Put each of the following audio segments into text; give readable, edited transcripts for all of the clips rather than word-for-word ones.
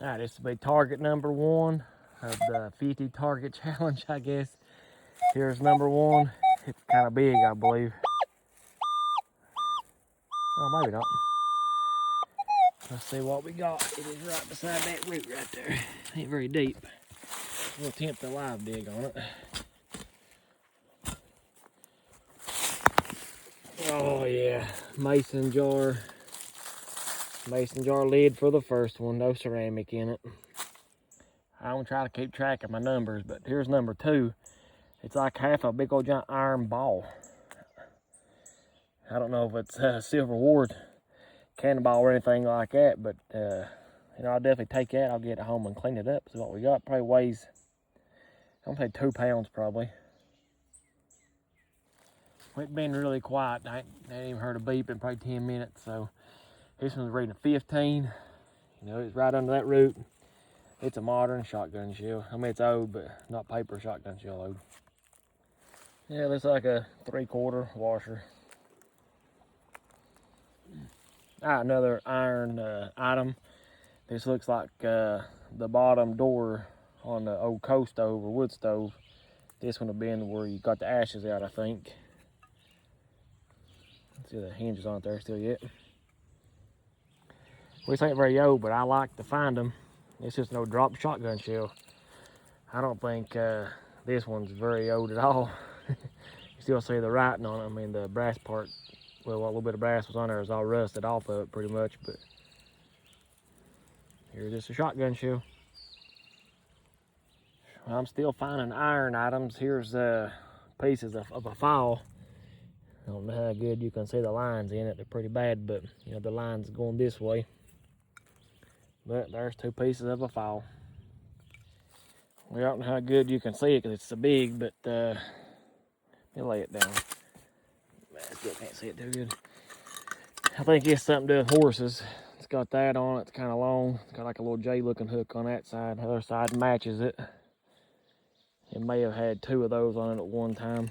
Alright, this will be target number 1 of the 50 target challenge, I guess. Here's number 1. It's kind of big, I believe. Oh, maybe not. Let's see what we got. It is right beside that root right there. Ain't very deep. We'll attempt a live dig on it. Oh yeah, mason jar lid for the first one. No ceramic in it. I don't try to keep track of my numbers, but here's number 2. It's like half a big old giant iron ball. I don't know if it's silver wart, cannonball or anything like that, but you know, I'll definitely take that. I'll get it home and clean it up. See what we got. Probably weighs, I'm gonna say 2 pounds probably. It's been really quiet. I ain't even heard a beep in probably 10 minutes. So this one's reading a 15. You know, it's right under that root. It's a modern shotgun shell. I mean, it's old, but not paper shotgun shell old. Yeah, it looks like a 3/4 washer. Another iron item. This looks like the bottom door on the old coal stove or wood stove. This one will be in where you got the ashes out, I think. Let's see the hinges on it there still yet. This ain't very old, but I like to find them. It's just no drop shotgun shell. I don't think this one's very old at all. You still see the writing on it. I mean, the brass part, well, what little bit of brass was on there is all rusted off of it pretty much, but here's just a shotgun shell. I'm still finding iron items. Here's pieces of a file. I don't know how good you can see the lines in it. They're pretty bad, but you know, the line's going this way. But there's 2 pieces of a file. We don't know how good you can see it because it's so big, but let me lay it down. I still can't see it too good. I think it's something to do with horses. It's got that on it. It's kind of long. It's got like a little J-looking hook on that side. The other side matches it. It may have had 2 of those on it at one time.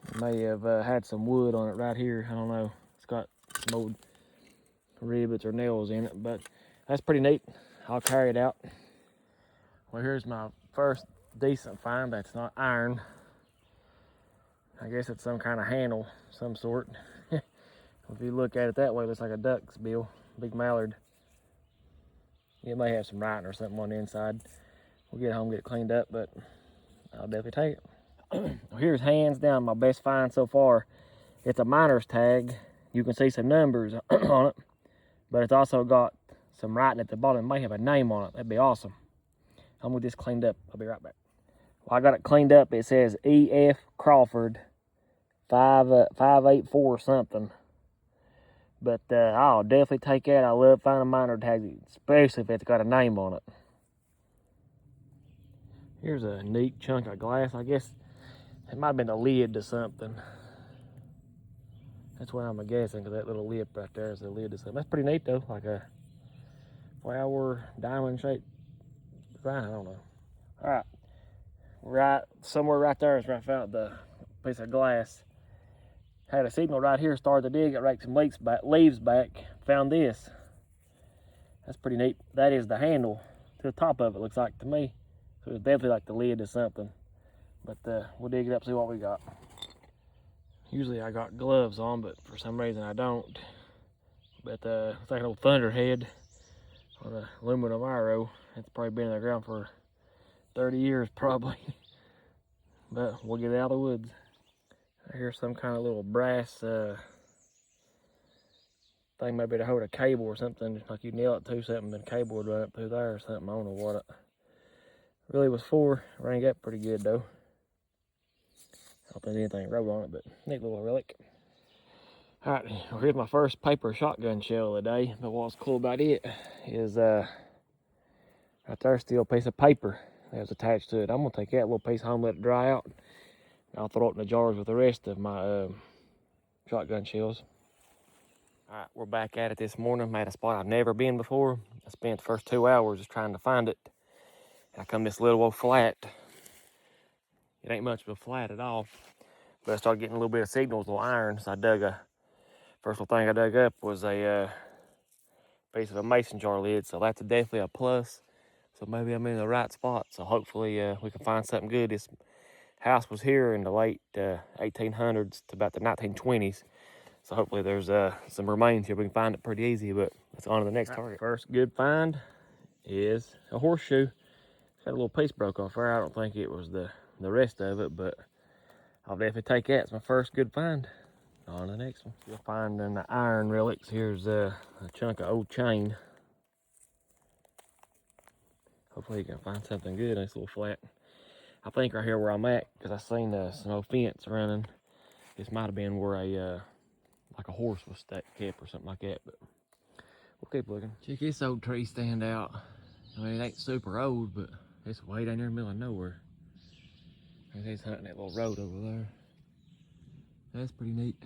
It may have had some wood on it right here. I don't know. It's got some old rivets or nails in it, but that's pretty neat. I'll carry it out. Well, here's my first decent find that's not iron. I guess it's some kind of handle, some sort. If you look at it that way, it looks like a duck's bill, big mallard. It may have some writing or something on the inside. We'll get home, get it cleaned up, but I'll definitely take it. Here's hands down my best find so far. It's a miner's tag. You can see some numbers on it, but it's also got some writing at the bottom. It may have a name on it. That'd be awesome. I'm gonna get this cleaned up. I'll be right back. Well, I got it cleaned up. It says E.F. Crawford 584 something. But I'll definitely take that. I love finding miner tags, especially if it's got a name on it. Here's a neat chunk of glass. I guess it might have been a lid to something. That's what I'm guessing, because that little lip right there is a lid to something. That's pretty neat though, like a flower diamond shaped design. I don't know. All right, right somewhere right there is where I found the piece of glass. Had a signal right here, started to dig it, raked some leaves back, found this. That's pretty neat. That is the handle to the top of it, looks like to me. So it's definitely like the lid to something. But we'll dig it up, see what we got. Usually I got gloves on, but for some reason I don't. But it's like an old thunderhead on an aluminum arrow. It's probably been in the ground for 30 years probably. But we'll get it out of the woods. Here's some kind of little brass thing, maybe to hold a cable or something, like you nail it to something and cable would run up through there or something. I don't know what it really was for. Rang up pretty good though. I don't think there's anything wrote on it, but neat little relic. Alright, well, here's my first paper shotgun shell of the day. But what's cool about it is right there's still a piece of paper that was attached to it. I'm gonna take that little piece home, let it dry out. I'll throw it in the jars with the rest of my shotgun shells. All right, we're back at it this morning. I'm at a spot I've never been before. I spent the first 2 hours just trying to find it. I come this little old flat. It ain't much of a flat at all. But I started getting a little bit of signals, a little iron. So I dug first little thing I dug up was a piece of a mason jar lid, so that's definitely a plus. So maybe I'm in the right spot. So hopefully we can find something good. This house was here in the late 1800s to about the 1920s. So hopefully there's some remains here. We can find it pretty easy, but let's on to the next target. First good find is a horseshoe. Got a little piece broke off there. I don't think it was the rest of it, but I'll definitely take that. It's my first good find. On to the next one. You'll find in the iron relics. Here's a chunk of old chain. Hopefully you can find something good. Nice little flat. I think right here where I'm at, because I seen some old fence running. This might have been where like a horse was kept or something like that, but we'll keep looking. Check this old tree stand out. I mean, it ain't super old, but it's way down there in the middle of nowhere. And he's hunting that little road over there. That's pretty neat.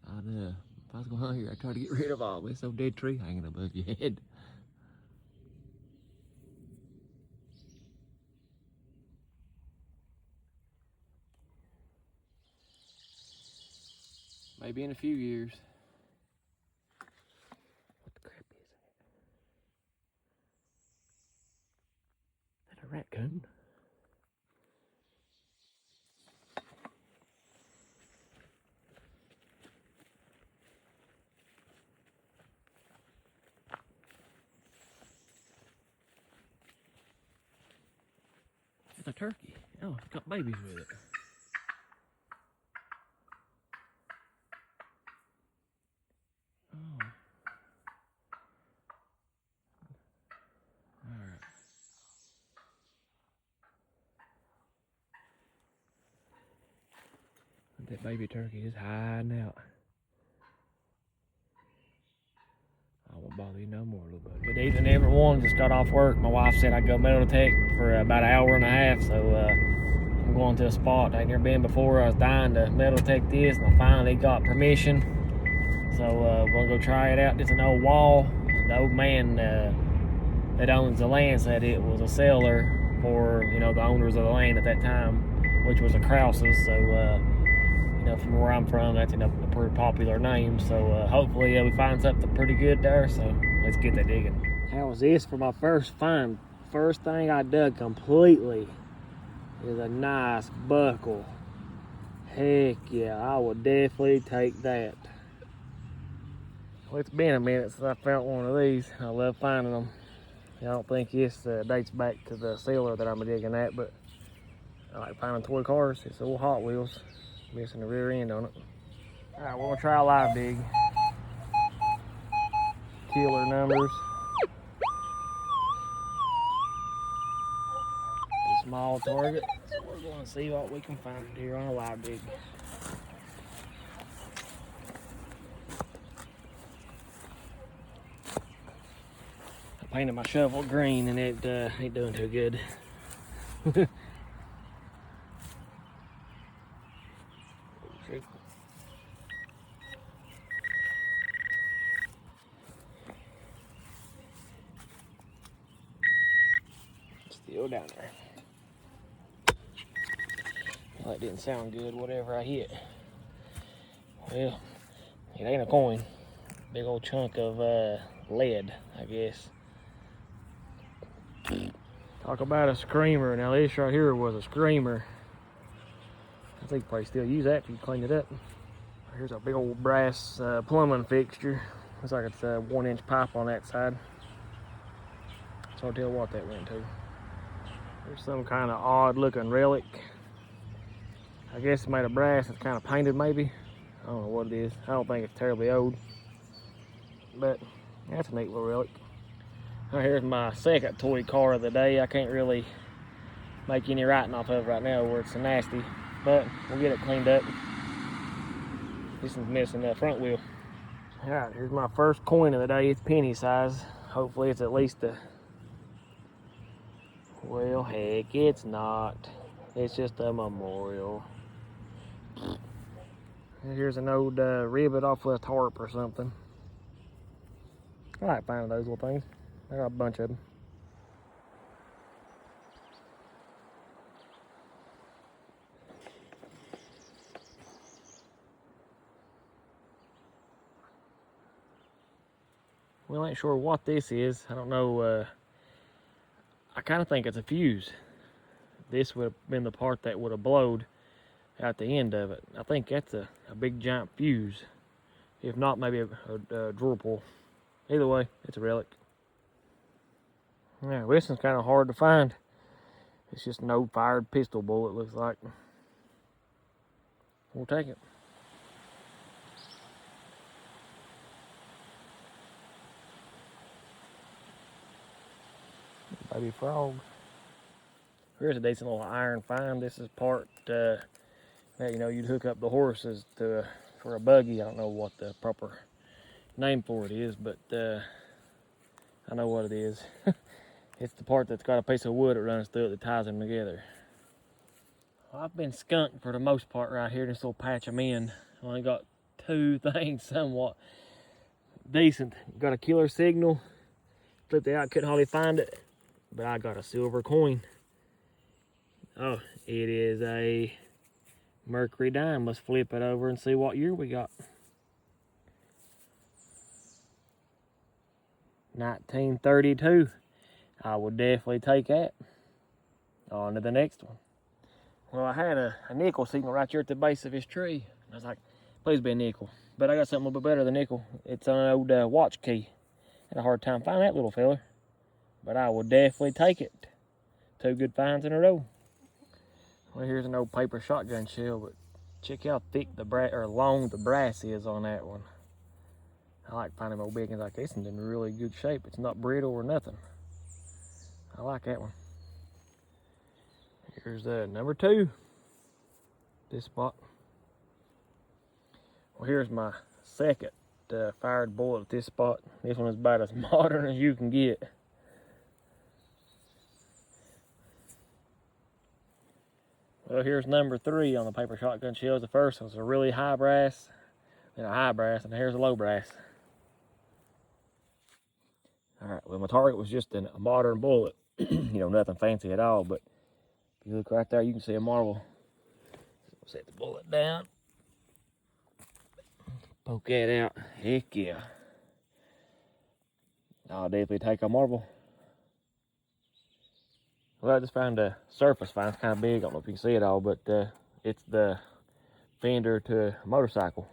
If I was going hunt here, I'd try to get rid of all this old dead tree hanging above your head. Maybe in a few years. What the crap is that? Is that a raccoon? It's a turkey. Oh, it's got babies with it. Oh. Alright. That baby turkey is hiding out. I won't bother you no more, little buddy. Good evening, everyone. Just got off work. My wife said I'd go metal detect for about an hour and a half, so I'm going to a spot I ain't never been before. I was dying to metal detect this, and I finally got permission. So we're gonna go try it out. It's an old wall. The old man that owns the land said it was a cellar for, you know, the owners of the land at that time, which was the Krauses. So you know, from where I'm from, that's a pretty popular name. So hopefully we find something pretty good there. So let's get that digging. How was this for my first find? First thing I dug completely is a nice buckle. Heck yeah, I would definitely take that. Well, it's been a minute since I found one of these. I love finding them. I don't think this dates back to the cellar that I'm digging at, but I like finding toy cars. It's old Hot Wheels. Missing the rear end on it. All right, we're gonna try a live dig. Killer numbers. A small target. So we're going to see what we can find here on a live dig. I painted my shovel green and it ain't doing too good. Still down there. Well, that didn't sound good, whatever I hit. Well, it ain't a coin. Big old chunk of lead, I guess. Talk about a screamer. Now this right here was a screamer. I think you probably still use that if you clean it up. Here's a big old brass plumbing fixture. Looks like it's a 1-inch pipe on that side. It's hard to tell what that went to. There's some kind of odd looking relic. I guess it's made of brass. It's kind of painted maybe. I don't know what it is. I don't think it's terribly old. But that's a neat little relic. Now here's my second toy car of the day. I can't really make any writing off of it right now where it's so nasty. But we'll get it cleaned up. This one's missing the front wheel. Alright, here's my first coin of the day. It's penny size. Hopefully it's at least a... Well, heck, it's not. It's just a memorial. And here's an old ribbon off of a tarp or something. I like finding those little things. I got a bunch of them. I ain't sure what this is. I don't know. I kind of think it's a fuse. This would have been the part that would have blowed at the end of it. I think that's a big giant fuse. If not, maybe a drawer pull. Either way, it's a relic. Yeah, this one's kind of hard to find. It's just an old fired pistol bullet, looks like. We'll take it. Baby frog. Here's a decent little iron find. This is part that, you know, you'd hook up the horses to for a buggy. I don't know what the proper name for it is, but I know what it is. It's the part that's got a piece of wood that runs through it that ties them together. Well, I've been skunked for the most part right here. This little patch I'm in. I only got two things somewhat decent. Got a killer signal. Flipped it out, couldn't hardly find it. But I got a silver coin. Oh, it is a Mercury dime. Let's flip it over and see what year we got. 1932. I would definitely take that. On to the next one. Well, I had a nickel signal right here at the base of this tree. I was like, please be a nickel. But I got something a little bit better than nickel. It's an old watch key. Had a hard time finding that little fella. But I will definitely take it. Two good finds in a row. Well, here's an old paper shotgun shell, but check how thick or long the brass is on that one. I like finding old big ones like this, and in really good shape. It's not brittle or nothing. I like that one. Here's number 2. This spot. Well, here's my second fired bullet at this spot. This one is about as modern as you can get. Well, here's number 3 on the paper shotgun shells. The first one's a really high brass, then a high brass, and here's a low brass. All right, well, my target was just a modern bullet. You know, nothing fancy at all, but if you look right there, you can see a marble. Set the bullet down. Poke that out. Heck yeah. I'll definitely take a marble. Well, I just found a surface find. It's kind of big. I don't know if you can see it all, but it's the fender to a motorcycle.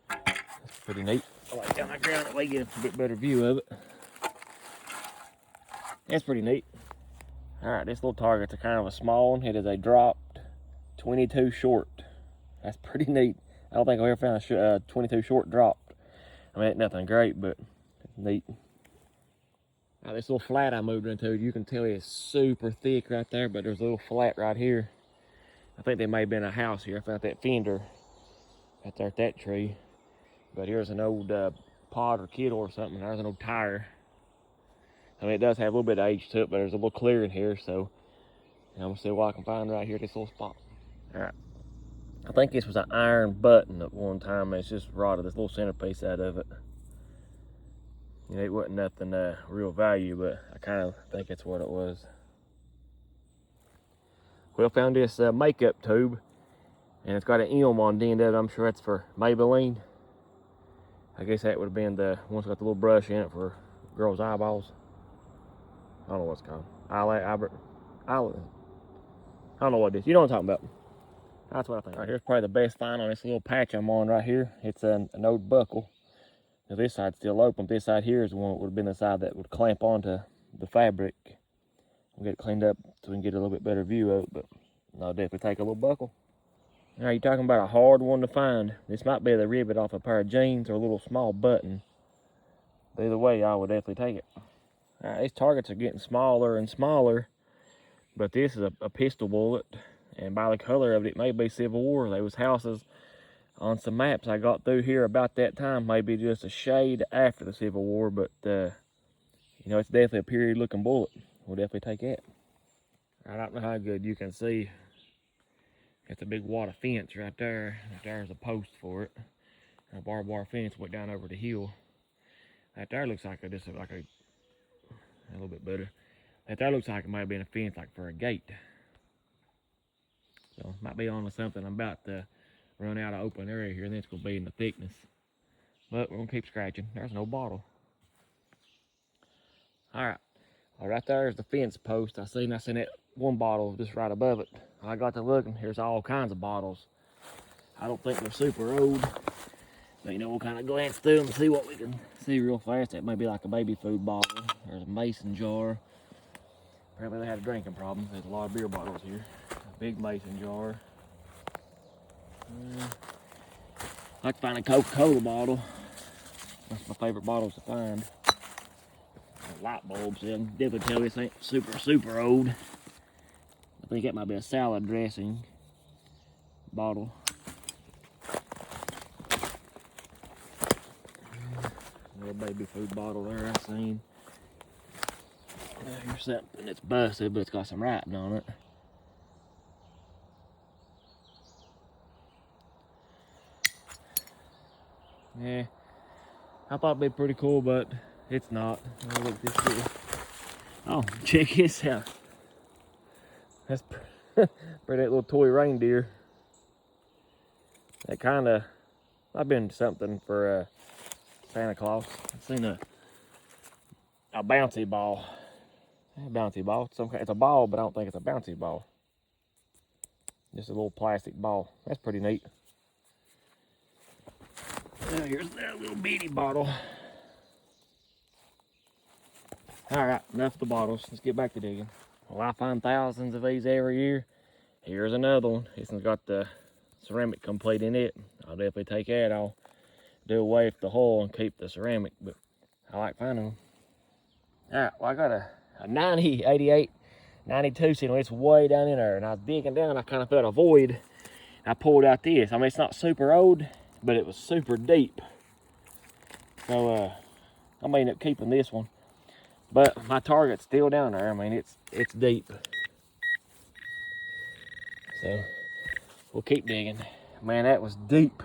That's pretty neat. I'll lay it down the ground that way you get a bit better view of it. That's pretty neat. All right, this little target's a kind of a small one. It is a dropped 22 short. That's pretty neat. I don't think I've ever found a 22 short dropped. I mean, it's nothing great, but it's neat. Now, this little flat I moved into, you can tell it's super thick right there, but there's a little flat right here. I think there may have been a house here. I found that fender right there at that tree. But here's an old pod or kettle or something. There's an old tire. I mean, it does have a little bit of age to it, but there's a little clearing here, so I'm gonna see what I can find right here at this little spot. All right. I think this was an iron button at one time. It's just rotted this little centerpiece out of it. You know, it wasn't nothing real value, but I kind of think that's what it was. Well, found this makeup tube, and it's got an M on the end of it. I'm sure that's for Maybelline. I guess that would have been the one that's got the little brush in it for girls' eyeballs. I don't know what it's called. I don't know what it is. You know what I'm talking about. That's what I think. All right, here's probably the best find on this little patch I'm on right here. It's an old buckle. Now this side's still open. This side here is the one that would have been the side that would clamp onto the fabric. We'll get it cleaned up so we can get a little bit better view of it, but I'll definitely take a little buckle. Now you're talking about a hard one to find. This might be the rivet off a pair of jeans or a little small button. But either way, I would definitely take it. All right, these targets are getting smaller and smaller, but this is a pistol bullet, and by the color of it, it may be Civil War. There was houses on some maps I got through here about that time, maybe just a shade after the Civil War, but you know, it's definitely a period-looking bullet. We'll definitely take that. I don't know how good you can see. It's a big wad of fence right there. There's a post for it. A barbed wire fence went down over the hill. That there looks like a little bit better. That there looks like it might have been a fence like for a gate. So might be on to something. I'm about to run out of open area here, and then it's gonna be in the thickness. But we're gonna keep scratching. There's no bottle. All right. Well, right there is the fence post. I seen that one bottle just right above it. I got to looking. Here's all kinds of bottles. I don't think they're super old. But you know, we'll kind of glance through them and see what we can see real fast. That may be like a baby food bottle. There's a mason jar. Apparently they had a drinking problem. There's a lot of beer bottles here. A big mason jar. I like to find a Coca-Cola bottle. That's my favorite bottles to find. Light bulbs. They'll definitely tell this ain't super old. I think that might be a salad dressing bottle. Little baby food bottle there I seen. Here's something that's busted, but it's got some writing on it. Yeah, I thought it'd be pretty cool, but it's not. Oh, look at this shit. Oh, check this out. That's pretty, that little toy reindeer. That kind of, I've been something for Santa Claus. I've seen a bouncy ball. A bouncy ball. It's a ball, but I don't think it's a bouncy ball. Just a little plastic ball. That's pretty neat. Now here's that little bitty bottle. All right, enough of the bottles. Let's get back to digging. Well, I find thousands of these every year. Here's another one. This one's got the ceramic complete in it. I'll definitely take that. I'll do away with the hull and keep the ceramic, but I like finding them. All right, well, I got a 90, 88, 92 centimeter. It's way down in there, and I was digging down. I kind of felt a void. I pulled out this. I mean, it's not super old, but it was super deep. So I may end up keeping this one. But my target's still down there. I mean, it's deep. So we'll keep digging. Man, that was deep.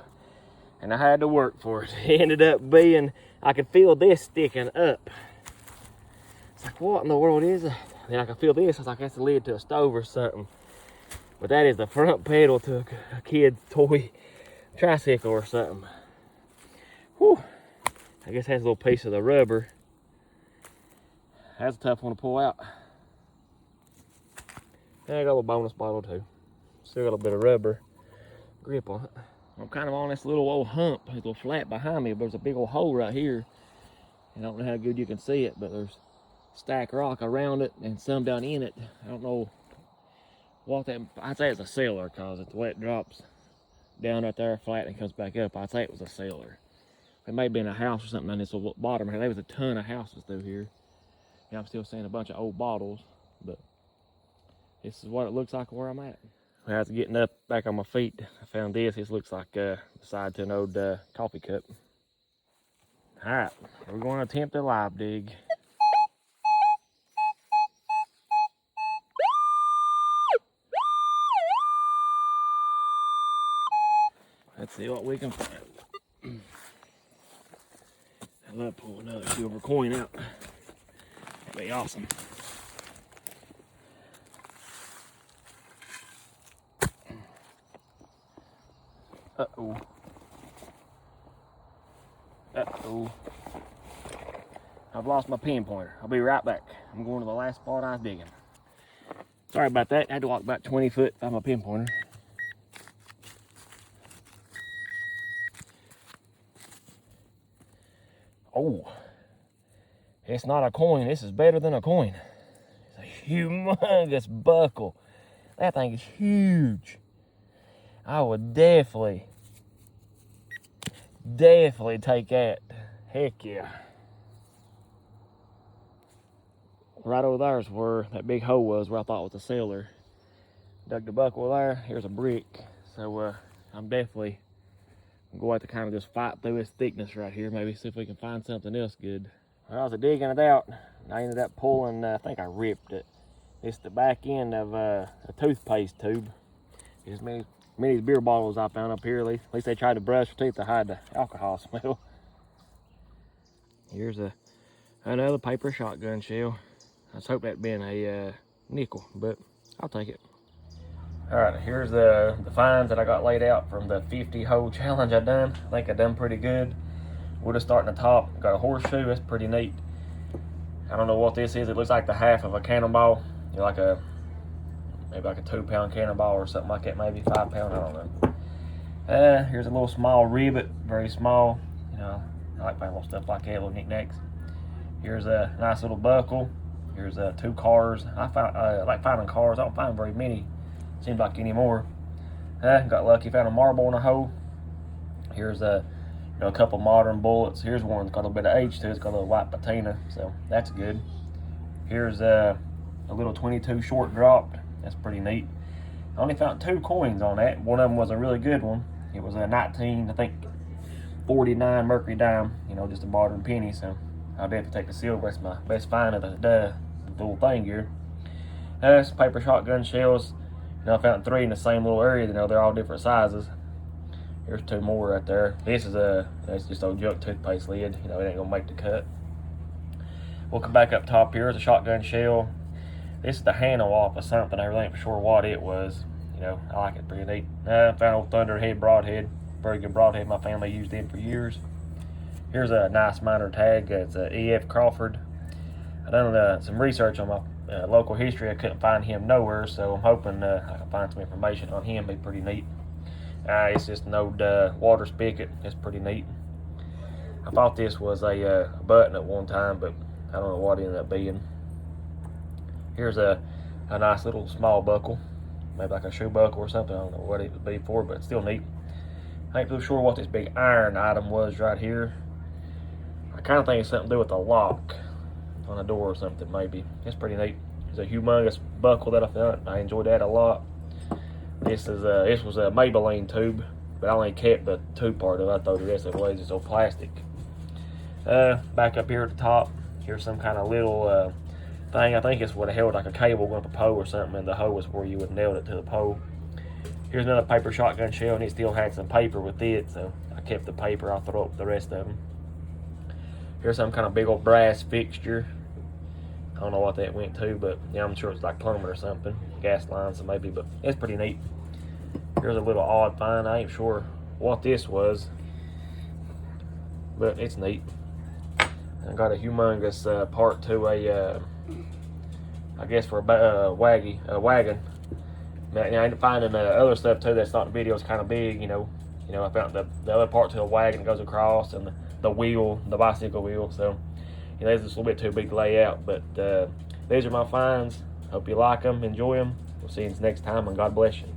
And I had to work for it. It ended up being, I could feel this sticking up. It's like, what in the world is it? Then I could feel this. I was like, that's the lid to a stove or something. But that is the front pedal to a kid's toy tricycle or something. Whew. I guess that's a little piece of the rubber. That's a tough one to pull out. And I got a little bonus bottle too. Still got a little bit of rubber grip on it. I'm kind of on this little old hump. It's a little flat behind me, but there's a big old hole right here. And I don't know how good you can see it, but there's stack rock around it and some down in it. I don't know what that, I'd say it's a cellar because it's the way it drops down right there flat and comes back up. I'd say it was a cellar. It may have been a house or something on this bottom here. There was a ton of houses through here. And I'm still seeing a bunch of old bottles, but this is what it looks like where I'm at. When I was getting up back on my feet, I found this. This looks like the side to an old coffee cup. All right, we're going to attempt a live dig. Let's see what we can find. I love pulling another silver coin out. That'd be awesome. Uh-oh. Uh-oh. I've lost my pinpointer. I'll be right back. I'm going to the last spot I was digging. Sorry about that. I had to walk about 20 foot to find my pinpointer. Oh. It's not a coin. This is better than a coin. It's a humongous buckle. That thing is huge. I would definitely take that. Heck yeah. Right over there is where that big hole was, where I thought was a cellar. Dug the buckle there. Here's a brick. So I'm definitely going to have to kind of just fight through this thickness right here. Maybe see if we can find something else good. When I was digging it out, I ended up pulling, I think I ripped it. It's the back end of a toothpaste tube. As many of these beer bottles I found up here, at least they tried to brush their teeth to hide the alcohol smell. Here's another paper shotgun shell. I just hope that'd been a nickel, but I'll take it. All right, here's the finds that I got laid out from the 50 hole challenge I done. I think I done pretty good. We'll just start in the top. Got a horseshoe, that's pretty neat. I don't know what this is. It looks like the half of a cannonball. You know, maybe like a 2-pound cannonball or something like that, maybe 5 pound, I don't know. Here's a little small rivet, very small. You know, I like finding little stuff like that, little knickknacks. Here's a nice little buckle. Here's 2 cars. I like finding cars. I don't find very many, seems like anymore. Got lucky, found a marble in a hole. Here's a couple modern bullets. Here's one that's got a little bit of age to it. It's got a little white patina, so that's good. Here's a little 22 short dropped. That's pretty neat. I only found 2 coins on that. One of them was a really good one. It was a 1949 Mercury dime. You know, just a modern penny. So I'll definitely take the silver. That's my best find of the little thing here. Some paper shotgun shells. You know, I found 3 in the same little area. You know, they're all different sizes. Here's 2 more right there. This is that's just old junk toothpaste lid. You know, it ain't gonna make the cut. We'll come back up top here. It's a shotgun shell. This is the handle off of something. I really ain't sure what it was. You know, I like it, pretty neat. Found old Thunderhead broadhead. Very good broadhead. My family used them for years. Here's a nice minor tag. It's a E.F. Crawford. I done some research on my local history. I couldn't find him nowhere, so I'm hoping I can find some information on him. Be pretty neat. It's just an old water spigot. It's pretty neat. I thought this was a button at one time, but I don't know what it ended up being. Here's a nice little small buckle, maybe like a shoe buckle or something. I don't know what it would be for, but it's still neat. I ain't too sure what this big iron item was right here. I kind of think it's something to do with a lock on a door or something, maybe. It's pretty neat. It's a humongous buckle that I found. I enjoyed that a lot. This was a Maybelline tube, but I only kept the tube part of it. I thought the rest of it was just old plastic. Back up here at the top, here's some kind of little thing. I think it's what held like a cable going up a pole or something, and the hole was where you would nail it to the pole. Here's another paper shotgun shell, and it still had some paper with it, so I kept the paper. I'll throw up the rest of them. Here's some kind of big old brass fixture. I don't know what that went to, but yeah, I'm sure it's like plumbing or something. Gas lines, so maybe, but it's pretty neat. Here's a little odd find. I ain't sure what this was, but it's neat. I got a humongous part to a, I guess for a wagon. Now, I ain't finding other stuff too that's not in the video. It's kind of big, you know. I found the other part to a wagon that goes across, and the wheel, the bicycle wheel. So, you know, it's just a little bit too big to lay out. But these are my finds. Hope you like them, enjoy them. We'll see you next time, and God bless you.